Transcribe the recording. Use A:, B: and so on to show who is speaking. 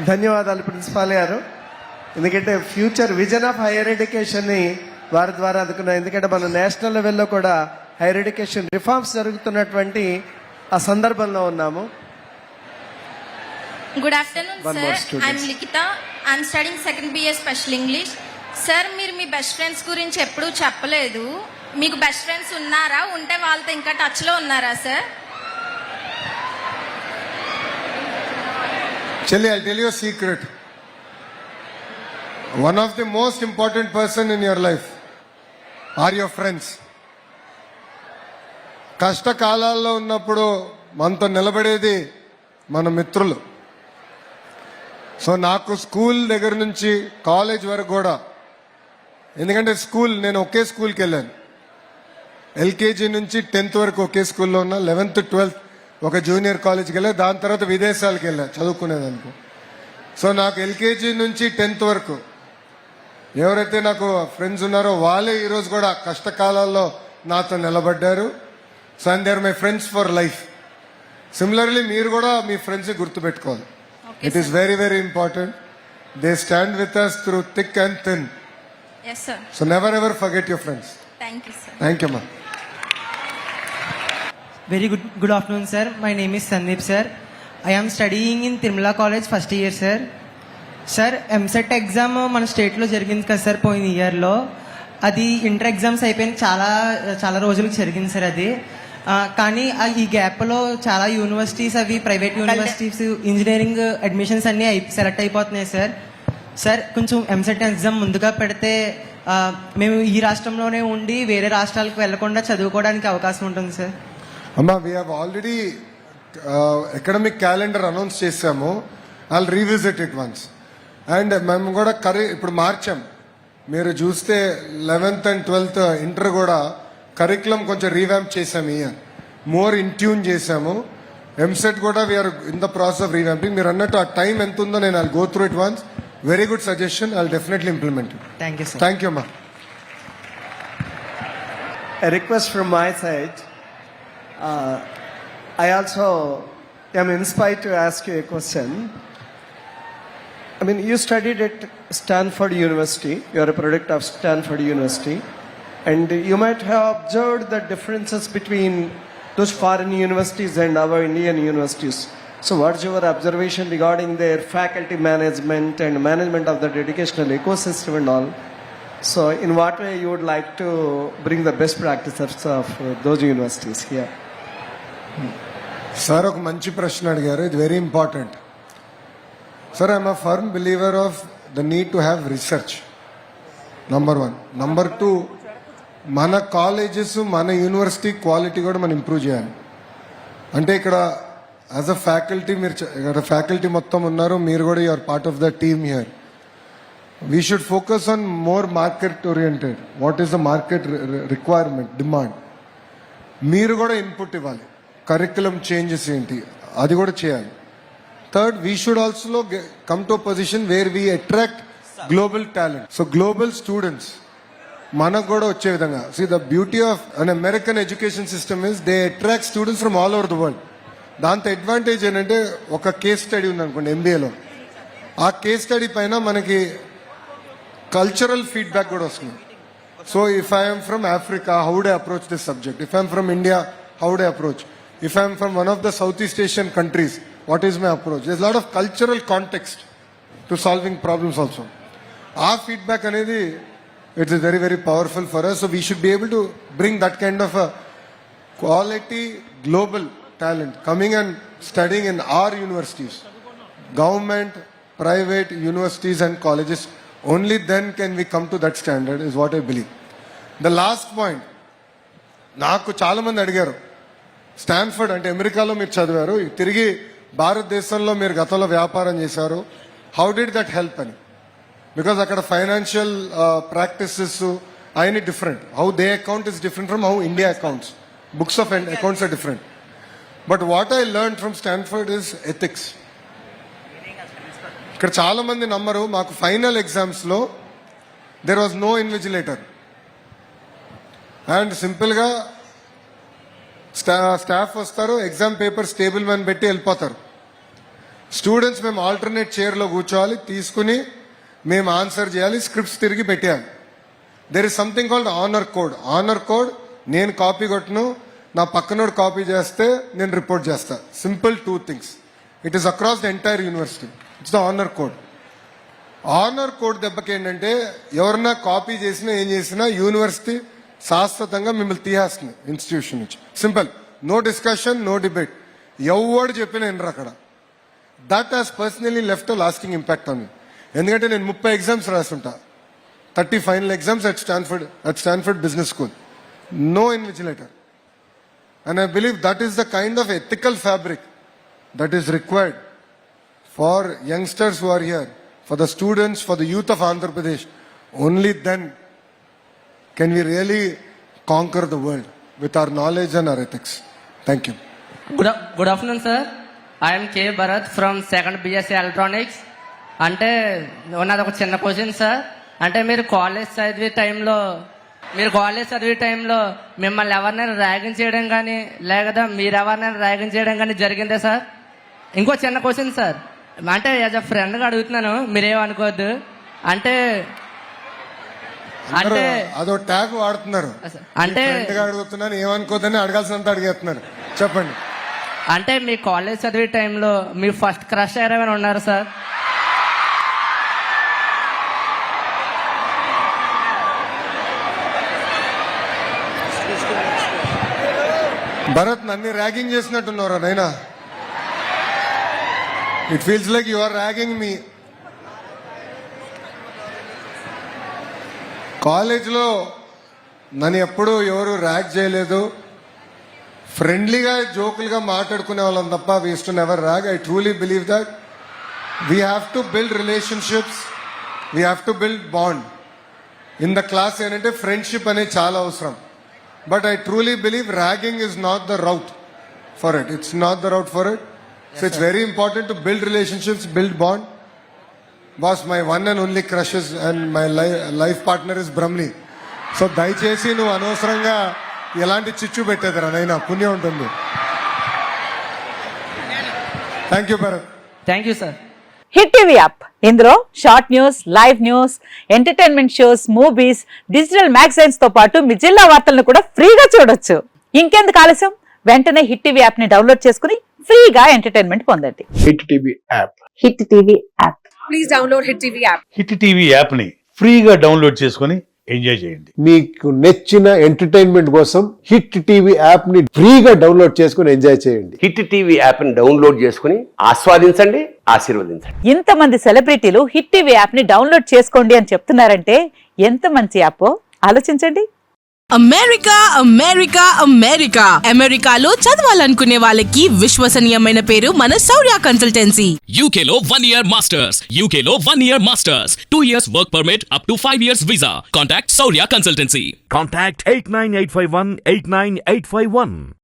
A: ధన్యవాదాలు ప్రిన్సిపాల్ గారు. ఎందుకంటే ఫ్యూచర్ విజన్ ఆఫ్ హైయర్ ఎడ్యుకేషన్ని వారి ద్వారా అందుకున్నాం. ఎందుకంటే మన నేషనల్ లెవెల్లో కూడా హైయర్ ఎడ్యుకేషన్ రిఫార్మ్స్ జరుగుతున్నటువంటి ఆ సందర్భంలో ఉన్నాము.
B: Good afternoon sir, I'm Likhita. I'm studying second BA special English. Sir, మీరు మీ బెస్ట్ ఫ్రెండ్స్ గురించి ఎప్పుడూ చెప్పలేదు. మీకు బెస్ట్ ఫ్రెండ్స్ ఉన్నారా? ఉంటే వాళ్ళతో ఇంకా టచ్లో ఉన్నారా sir?
C: Chelli, I'll tell you a secret. One of the most important person in your life are your friends. కష్టకాలాల్లో ఉన్నప్పుడు మనతో నిలబడేది మన మిత్రులు. సో నాకు స్కూల్ దగ్గర నుంచి కాలేజ్ వరకు కూడా, ఎందుకంటే నేను ఒకే స్కూల్కి వెళ్ళాను. LKG నుంచి 10th వరకు ఒకే స్కూల్లో ఉన్నా. 11th 12th ఒక జూనియర్ కాలేజ్కి వెళ్ళా. దాని తర్వాత విదేశాలకు వెళ్ళా చదువుకునేదానికి. సో నాకు LKG నుంచి 10th వరకు ఎవరైతే నాకు ఫ్రెండ్స్ ఉన్నారో వాళ్ళే ఈరోజు కూడా కష్టకాలాల్లో నాతో నిలబడ్డారు. So and they are my friends for life. Similarly మీరు కూడా మీ ఫ్రెండ్స్ గుర్తుపెట్టుకోవాలి. It is very very important. They stand with us through thick and thin.
B: Yes sir.
C: So never ever forget your friends.
B: Thank you sir.
C: Thank you అమ్మా.
D: Very good afternoon, sir. My name is Sandeep, sir. I am studying in Tirumala College first year, sir. Sir, MSET exam మన స్టేట్లో జరిగింది కదా sir పోయిన ఇయర్లో. అది inter exams అయిపోయిన చాలా రోజులకు జరిగింది సార్ అది. కానీ ఈ గ్యాప్లో చాలా యూనివర్సిటీస్ అవి ప్రైవేట్ యూనివర్సిటీస్ ఇంజనీరింగ్ అడ్మిషన్స్ అన్నీ సెలెక్ట్ అయిపోతున్నాయి సార్. సార్ కొంచెం MSET ఎగ్జామ్ ముందుగా పెడితే మేము ఈ రాష్ట్రంలోనే ఉండి వేరే రాష్ట్రాలకు వెళ్లకుండా చదువుకోవడానికి అవకాశం ఉంటుంది సార్.
C: అమ్మా, we have already academic calendar announce చేసాము. I'll revisit it once. And మేము కూడా ఇప్పుడు మార్చాం. మీరు చూస్తే 11th and 12th ఇంటర్ కూడా కరికులం కొంచెం రీవ్యాంప్ చేసాము. ఇయర్ మోర్ ఇన్ ట్యూన్ చేసాము. MSET కూడా we are in the process of revamping. మీరు అన్నట్టు ఆ టైం ఎంత ఉందో నేను I'll go through it once. Very good suggestion. I'll definitely implement it.
D: Thank you sir.
C: Thank you అమ్మా.
A: A request from my side. I also am inspired to ask you a question. I mean, you studied at Stanford University. You are a product of Stanford University. And you might have observed the differences between those foreign universities and our Indian universities. So what's your observation regarding their faculty management and management of the educational ecosystem and all? So in what way you would like to bring the best practices of those universities here?
C: Sir ఒక మంచి ప్రశ్న అడిగారు. ఇది very important. Sir, I'm a firm believer of the need to have research. Number 1. Number 2, మన colleges మన university quality కూడా మనం improve చేయాలి. అంటే ఇక్కడ యాజ్ అ ఫ్యాకల్టీ ఇక్కడ ఫ్యాకల్టీ మొత్తం ఉన్నారు. మీరు కూడా you're part of the team here. We should focus on more market oriented. What is the market requirement, demand. మీరు కూడా ఇన్పుట్ ఇవ్వాలి. కరికులం చేంజెస్ ఏంటి అది కూడా చేయాలి. Third, we should also come to position where we attract global talent. So global students మనకు కూడా వచ్చే విధంగా. See the beauty of an American education system is they attract students from all over the world. దాంతో advantage ఏంటంటే ఒక case study ఉందనుకోండి MBAలో, ఆ case study పైన మనకి కల్చరల్ ఫీడ్బ్యాక్ కూడా వస్తుంది. So if I'm from Africa, how would I approach this subject? If I'm from India, how would I approach? If I'm from one of the Southeast Asian countries, what is my approach? There's a lot of cultural context to solving problems also. Our feedback anedi, it is very very powerful for us. So we should be able to bring that kind of a quality global talent coming and studying in our universities, government, private universities and colleges. Only then can we come to that standard is what I believe. The last point, నాకు చాలా మంది అడిగారు, Stanford అంటే అమెరికాలో మీరు చదివారు, తిరిగి భారతదేశంలో మీరు గతంలో వ్యాపారం చేశారు, హౌ డిడ్ దట్ హెల్ప్ అని. బికాజ్ అక్కడ ఫైనాన్షియల్ ప్రాక్టీసెస్ అవన్నీ different. How they account is different from how India accounts. Books of accounts are different. But what I learn from Stanford is ethics. ఇక్కడ చాలా మంది నమ్మరు, మాకు ఫైనల్ ఎగ్జామ్స్లో there was no invigilator. And సింపుల్గా staff వస్తారు, exam papers table మీద పెట్టి వెళ్ళిపోతారు. స్టూడెంట్స్ మేము ఆల్టర్నేట్ చైర్లో కూర్చోవాలి, తీసుకుని మేము ఆన్సర్ చేయాలి, స్క్రిప్ట్స్ తిరిగి పెట్టాలి. There is something called honour code. Honour code నేను కాపీ కొట్టను, నా పక్కనోడు కాపీ చేస్తే నేను రిపోర్ట్ చేస్తా. Simple 2 things. It is across the entire university. It's the honour code. Honour code దెబ్బకి ఏంటంటే ఎవరన్నా కాపీ చేసినా ఏం చేసినా యూనివర్సిటీ శాశ్వతంగా మిమ్మల్ని తీసేస్తుంది ఇన్స్టిట్యూషన్ నుంచి. Simple. No discussion, no debate. ఎవడు చెప్పినా వినరు అక్కడ. That has personally left a lasting impact on me. ఎందుకంటే నేను 30 ఎగ్జామ్స్ రాస్తుంటా, 30 final exams at Stanford business school. No invigilator. And I believe that is the kind of ethical fabric that is required for youngsters who are here, for the students, for the youth of Andhra Pradesh. Only then can we really conquer the world with our knowledge and our ethics. Thank you.
E: Good afternoon, sir. I am K. Bharat from 2nd BSc Electronics. అంటే ఉన్నది ఒక చిన్న question sir. అంటే మీరు college చదివే టైంలో మిమ్మల్ని ఎవరినైనా ర్యాగింగ్ చేయడం కానీ లేదా మీరు ఎవరినైనా ర్యాగింగ్ చేయడం కానీ జరిగిందే సార్? ఇంకో చిన్న క్వశ్చన్ సార్, అంటే యాజ్ అ ఫ్రెండ్గా అడుగుతున్నాను, మీరేమనుకోవద్దు. అంటే
C: అదో ట్యాగ్ వాడుతున్నారు.
E: అంటే
C: అడుగుతున్నాను, ఏమనుకోద్దని అడగాల్సినంత అడిగేస్తున్నారు. చెప్పండి.
E: అంటే మీ కాలేజ్ చదివే టైంలో మీ ఫస్ట్ క్రష్ ఎవరైనా ఉన్నారు సార్?
C: భరత్, నన్ను ర్యాగింగ్ చేసినట్టున్నారా Naina? It feels like you are ragging me. కాలేజ్లో నన్ను ఎప్పుడూ ఎవరు ర్యాగ్ చేయలేదు. ఫ్రెండ్లీగా జోకులుగా మాట్లాడుకునే వాళ్ళం తప్ప we used to never rag. I truly believe that we have to build relationships, we have to build bond. In the class ఏంటంటే ఫ్రెండ్షిప్ అనేది చాలా అవసరం. But I truly believe ragging is not the route for it. It's not the route for it. So it's very important to build relationships, build bond. Boss, my one and only crush is and my life partner is Brahmli. So దయచేసి నువ్వు అనవసరంగా ఎలాంటి చిచ్చు పెట్టేదిరా నైనా, పుణ్యం ఉంటుంది. Thank you Bharat.
E: Thank you sir.
F: Hit TV app, ఇందులో short news, live news, entertainment shows, movies, digital magazines తో పాటు మీ జిల్లా వార్తలను కూడా ఫ్రీగా చూడొచ్చు. ఇంకెందుకు ఆలస్యం, వెంటనే హిట్ టీవీ యాప్ ని డౌన్లోడ్ చేసుకుని ఫ్రీగా ఎంటర్టైన్మెంట్ పొందండి.
G: Hit TV app.
F: Hit TV app.
H: Please download hit TV app.
G: Hit TV app ని ఫ్రీగా డౌన్లోడ్ చేసుకుని ఎంజాయ్ చేయండి.
I: మీకు నచ్చిన ఎంటర్టైన్మెంట్ కోసం హిట్ టీవీ యాప్ ని ఫ్రీగా డౌన్లోడ్ చేసుకుని ఎంజాయ్ చేయండి.
J: హిట్ టీవీ యాప్ ని డౌన్లోడ్ చేసుకుని ఆస్వాదించండి, ఆశీర్వదించండి.
F: ఇంతమంది సెలబ్రిటీలు హిట్ టీవీ యాప్ ని డౌన్లోడ్ చేసుకోండి అని చెప్తున్నారంటే ఎంత మంచి యాప్ ఆలోచించండి.
H: అమెరికా అమెరికా అమెరికా అమెరికాలో చదవాలనుకునే వాళ్ళకి విశ్వసనీయమైన పేరు మన శౌర్య కన్సల్టెన్సీ.
K: UK లో 1 year masters, UK లో 1 year masters, 2 years work permit up to 5 years visa. Contact Saurya Consultancy.
L: Contact 89851 89851.